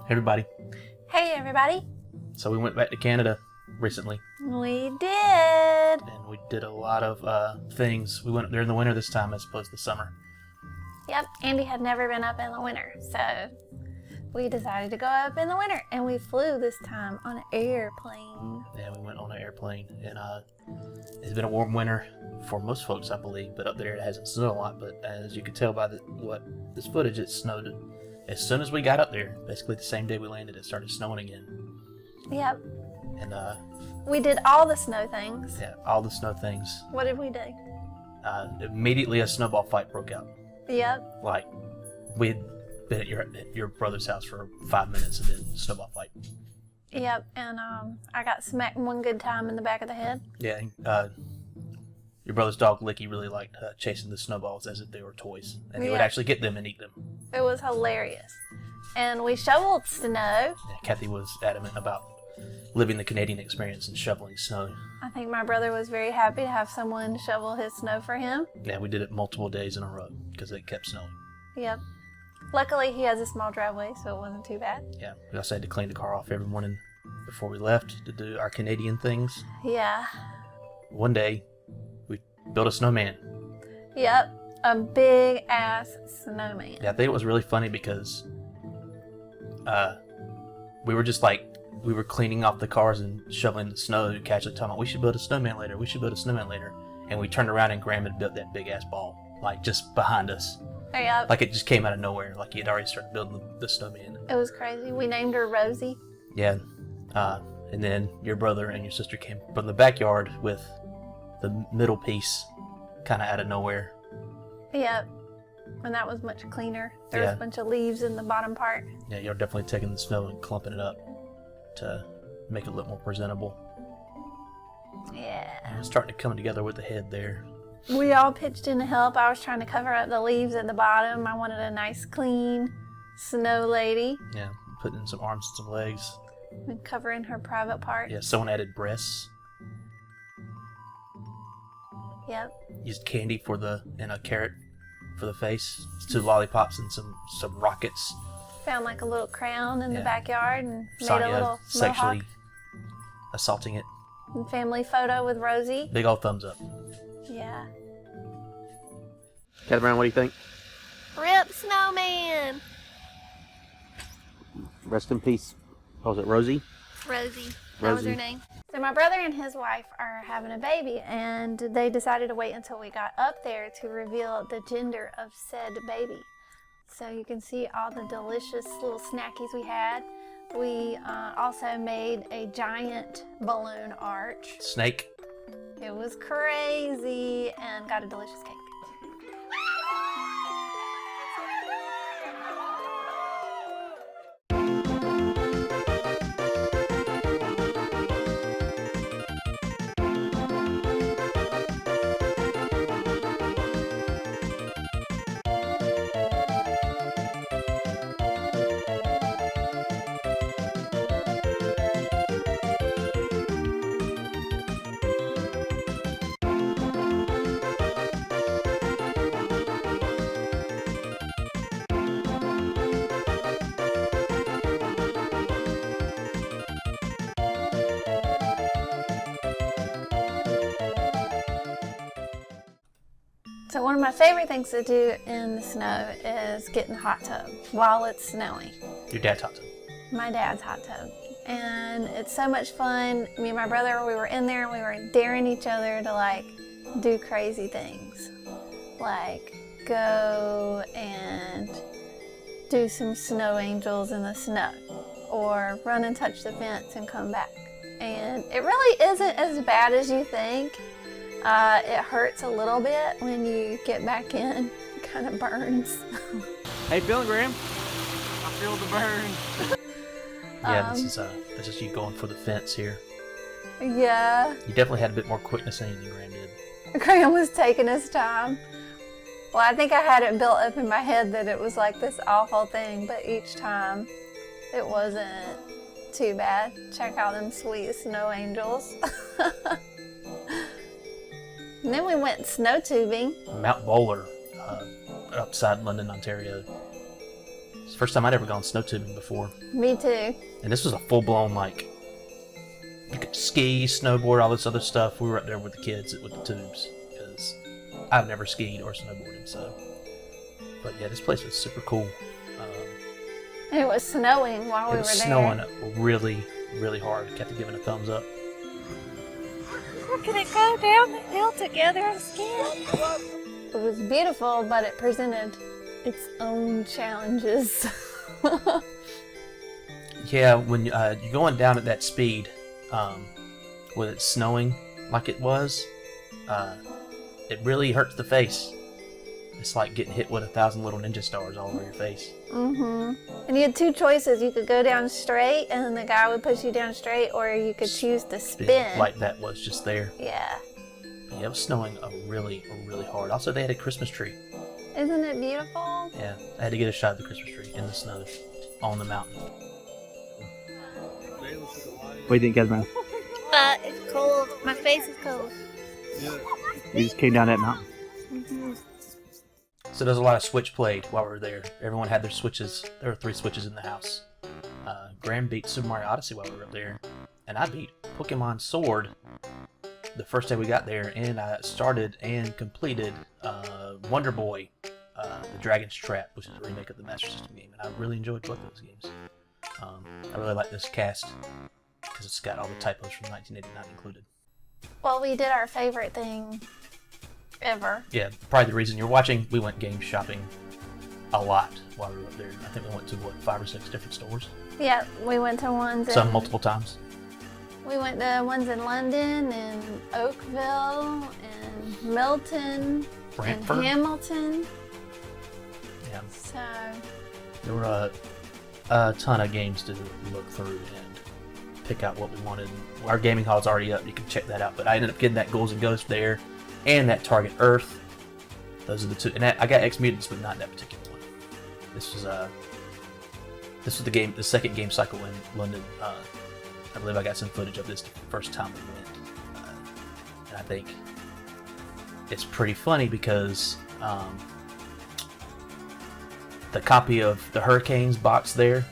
Everybody. Hey everybody. So we went back to Canada recently. We did. And we did a lot of things. We went up there in the winter this time as opposed to summer. Yep, Andy had never been up in the winter, so we decided to go up in the winter, and we flew this time on an airplane. Yeah, we went on an airplane, and it's been a warm winter for most folks, I believe, but up there it hasn't snowed a lot. But as you can tell by this footage, it snowed as soon as we got up there. Basically the same day we landed, it started snowing again. Yep. And we did all the snow things. yeah, all the snow things. What did we do? Immediately a snowball fight broke out. Yep. Like, we'd been at your brother's house for 5 minutes and then snowball fight. Yep, and I got smacked one good time in the back of the head. Yeah, your brother's dog Licky really liked chasing the snowballs as if they were toys, and he would actually get them and eat them. It was hilarious. And we shoveled snow. Yeah, Cathy was adamant about living the Canadian experience and shoveling snow. I think my brother was very happy to have someone shovel his snow for him. Yeah, we did it multiple days in a row because it kept snowing. Yep. Luckily, he has a small driveway, so it wasn't too bad. Yeah, we also had to clean the car off every morning before we left to do our Canadian things. Yeah. One day, we built a snowman. Yep, a big-ass snowman. Yeah, I think it was really funny because we were just like, we were cleaning off the cars and shoveling the snow and Cathy talking about, we should build a snowman later, we should build a snowman later. And we turned around and Graham had built that big-ass ball, like just behind us. Yep. Like it just came out of nowhere, like he had already started building the snowman. It was crazy. We named her Rosie. Yeah, and then your brother and your sister came from the backyard with the middle piece kind of out of nowhere. Yep. And that was much cleaner. There was a bunch of leaves in the bottom part. Yeah, you're definitely taking the snow and clumping it up to make it look more presentable. Yeah. It was starting to come together with the head there. We all pitched in to help. I was trying to cover up the leaves at the bottom. I wanted a nice, clean snow lady. Yeah, putting in some arms and some legs. And covering her private part. Yeah, someone added breasts. Yep. Used candy and a carrot for the face. 2 lollipops and some rockets. Found like a little crown in the backyard and Sonia made a little sexually mohawk. assaulting it. And family photo with Rosie. Big old thumbs up. Yeah. Cathy Brown, what do you think? Rip snowman! Rest in peace. What was it, Rosie? Rosie. That was her name. So my brother and his wife are having a baby, and they decided to wait until we got up there to reveal the gender of said baby. So you can see all the delicious little snackies we had. We also made a giant balloon arch. Snake. It was crazy, and got a delicious cake. So one of my favorite things to do in the snow is get in the hot tub while it's snowing. Your dad's hot tub. My dad's hot tub. And it's so much fun. Me and my brother, we were in there and we were daring each other to like do crazy things. Like go and do some snow angels in the snow. Or run and touch the fence and come back. And it really isn't as bad as you think. It hurts a little bit when you get back in. It kind of burns. Hey, Bill and Graham. I feel the burn. Yeah, this is you going for the fence here. Yeah. You definitely had a bit more quickness in you than Graham did. Graham was taking his time. Well, I think I had it built up in my head that it was like this awful thing, but each time it wasn't too bad. Check out them sweet snow angels. And then we went snow tubing. Mount Bowler, outside London, Ontario. It's the first time I'd ever gone snow tubing before. Me too. And this was a full-blown, like, you could ski, snowboard, all this other stuff. We were up there with the kids with the tubes, because I've never skied or snowboarded, so. But yeah, this place was super cool. And it was snowing while we were there. It was snowing really, really hard. Cathy giving a thumbs up. We're gonna go down the hill together. I'm scared. It was beautiful, but it presented its own challenges. Yeah, when you're going down at that speed, with it snowing like it was, it really hurts the face. It's like getting hit with 1,000 little ninja stars all over your face. And you had two choices. You could go down straight, and then the guy would push you down straight, or you could choose to spin. Like that was just there. Yeah. Yeah, it was snowing really hard. Also, they had a Christmas tree. Isn't it beautiful? Yeah, I had to get a shot of the Christmas tree in the snow on the mountain. What do you think, Catherine? It's cold. My face is cold. We just came down that mountain. So there's a lot of Switch played while we were there. Everyone had their Switches. There were 3 Switches in the house. Graham beat Super Mario Odyssey while we were up there. And I beat Pokemon Sword the first day we got there. And I started and completed Wonder Boy, The Dragon's Trap, which is a remake of the Master System game. And I really enjoyed both of those games. I really like this cast because it's got all the typos from 1989 included. Well, we did our favorite thing ever. Yeah, probably the reason you're watching, we went game shopping a lot while we were up there. I think we went to, 5 or 6 different stores? Yeah, we went to ones Some multiple times. We went to ones in London and Oakville and Milton Brantford. and Hamilton. Yeah. So There were a ton of games to look through and pick out what we wanted. Our gaming hall's already up, you can check that out. But I ended up getting that Ghouls and Ghosts there and that Target Earth. Those are the 2. And I got X Mutants, but not that particular one. This was the second game cycle in London. I believe I got some footage of this the first time we went. And I think it's pretty funny because the copy of the Hurricanes box there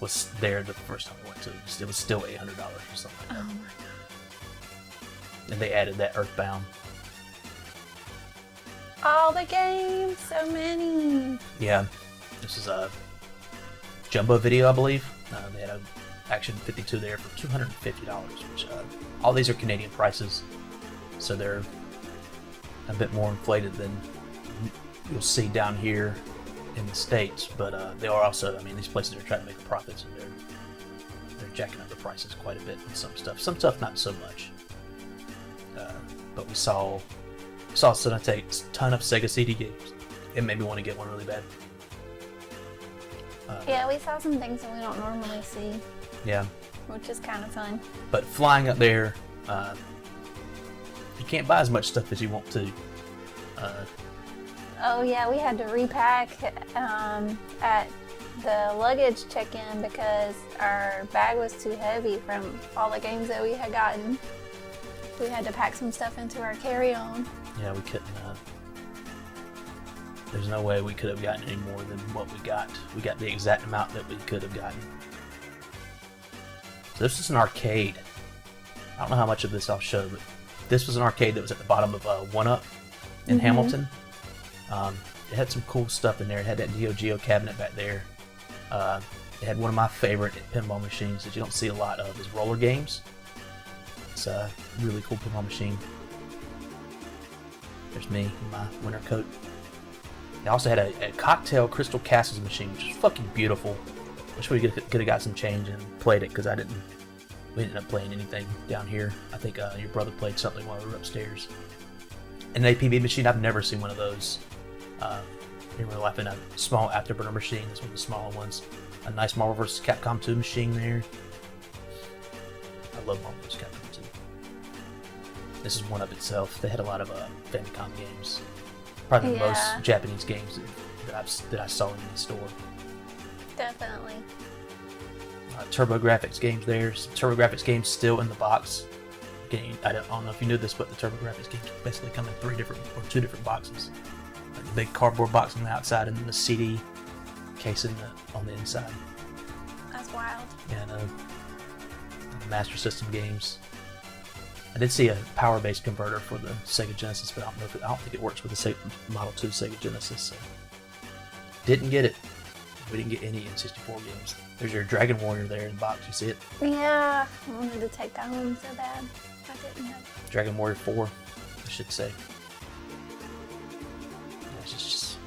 was there the first time we went to. It was still $800 or something like that. oh my god. And they added that Earthbound. All the games, so many. Yeah, this is a Jumbo Video, I believe. They had an Action 52 there for $250, which all these are Canadian prices, so they're a bit more inflated than you'll see down here in the States. But they are also, I mean, these places are trying to make profits, and they're jacking up the prices quite a bit on some stuff. Some stuff not so much. But we saw a ton of Sega CD games. It made me want to get one really bad. Yeah, we saw some things that we don't normally see, Yeah. which is kind of fun. But flying up there, you can't buy as much stuff as you want to. Oh yeah, we had to repack at the luggage check-in because our bag was too heavy from all the games that we had gotten. We had to pack some stuff into our carry-on. Yeah, we couldn't. There's no way we could have gotten any more than what we got. We got the exact amount that we could have gotten. So this is an arcade. I don't know how much of this I'll show, but this was an arcade that was at the bottom of 1UP in Hamilton. It had some cool stuff in there. It had that Neo Geo cabinet back there. It had one of my favorite pinball machines that you don't see a lot of is roller games. It's a really cool pinball machine. There's me in my winter coat. They also had a cocktail Crystal Castles machine, which is fucking beautiful. Wish we could have got some change and played it, because we didn't end up playing anything down here. I think your brother played something while we were upstairs. An APB machine, I've never seen one of those in real life. And a small afterburner machine, that's one of the smaller ones. A nice Marvel vs. Capcom 2 machine there. I love Marvel vs. Capcom 2. This is one of itself. They had a lot of Famicom games. Probably the most Japanese games that I saw in the store. Definitely. TurboGrafx games there. Some TurboGrafx games still in the box. I don't know if you knew this, but the TurboGrafx games basically come in 2 different boxes. Like the big cardboard box on the outside, and then the CD casing on the inside. That's wild. And Master System games. I did see a power-based converter for the Sega Genesis, but I don't think it works with the Model 2 Sega Genesis. So didn't get it. We didn't get any N64 games. There's your Dragon Warrior there in the box. You see it? Yeah, I wanted to take that home so bad. I didn't have it. Dragon Warrior 4, I should say. There's just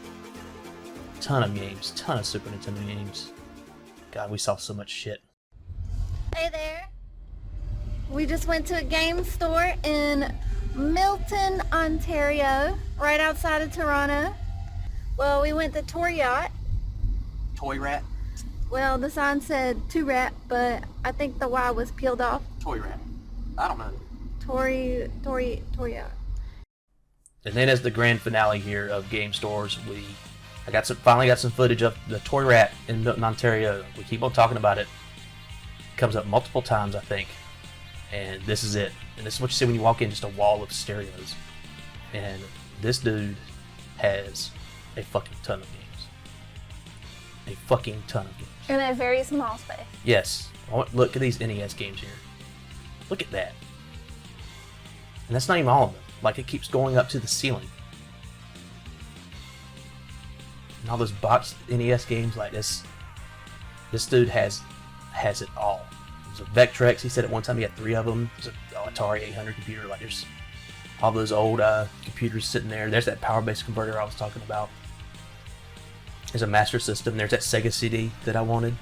a ton of games, ton of Super Nintendo games. God, we saw so much shit. Hey there. We just went to a game store in Milton, Ontario, right outside of Toronto. Well, we went to Toy Yacht. Toy Rat? Well, the sign said to rat, but I think the Y was peeled off. Toy Rat. I don't know. Toy Yacht. And then as the grand finale here of game stores, finally got some footage of the Toy Rat in Milton, Ontario. We keep on talking about it. It comes up multiple times, I think. And this is it. And this is what you see when you walk in, just a wall of stereos. And this dude has a fucking ton of games. A fucking ton of games. In a very small space. Yes. Look at these NES games here. Look at that. And that's not even all of them. Like, it keeps going up to the ceiling. And all those boxed NES games like this. This dude has it all. There's a Vectrex. He said at one time he had 3 of them. There's an Atari 800 computer. Like, there's all those old computers sitting there. There's that power-based converter I was talking about. There's a Master System. There's that Sega CD that I wanted.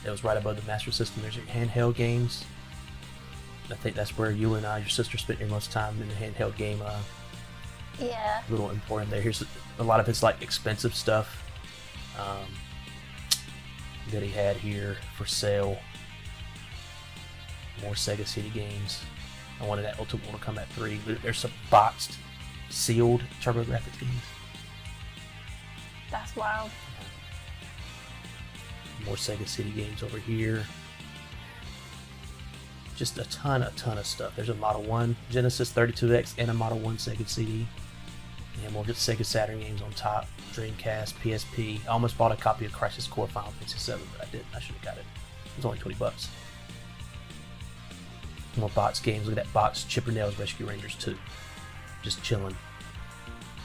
It was right above the Master System. There's your handheld games. I think that's where you and your sister spent your most time in the handheld game. Yeah. Little emporium there. Here's a lot of his like expensive stuff that he had here for sale. More Sega CD games. I wanted that Ultimate Mortal Kombat 3. There's some boxed, sealed TurboGrafx games. That's wild. More Sega CD games over here. Just a ton of stuff. There's a Model 1 Genesis 32X and a Model 1 Sega CD. And more just Sega Saturn games on top. Dreamcast, PSP. I almost bought a copy of Crisis Core Final Fantasy 7, but I didn't. I should have got it. It was only $20. More box games. Look at that box. Chippendales Rescue Rangers 2. Just chilling.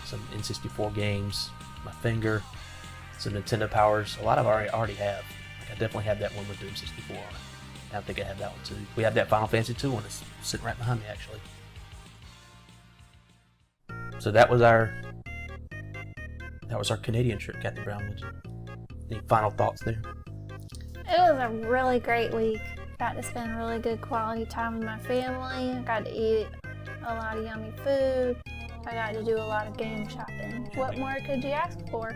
Some N64 games. My Finger. Some Nintendo Powers. A lot of I already have. Like, I definitely have that one with Doom 64 on it. I think I have that one too. We have that Final Fantasy 2 one. It's sitting right behind me, actually. So that was our Canadian trip, Cathy Brown. Any final thoughts there? It was a really great week. Got to spend really good quality time with my family. I got to eat a lot of yummy food. I got to do a lot of game shopping. What more could you ask for?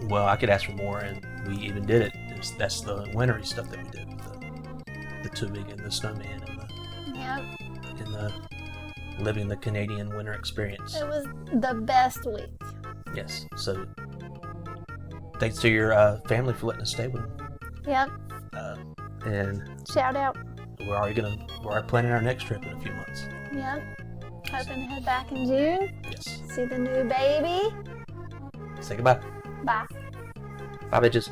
Well, I could ask for more, and we even did it. That's the wintry stuff that we did with the tubing and the snowman and the living the Canadian winter experience. It was the best week. Yes. So thanks to your family for letting us stay with them. Yep. And Shout out. we're already planning our next trip in a few months. Yep. Hoping to head back in June. Yes. See the new baby. Say goodbye. Bye. Bye, bitches.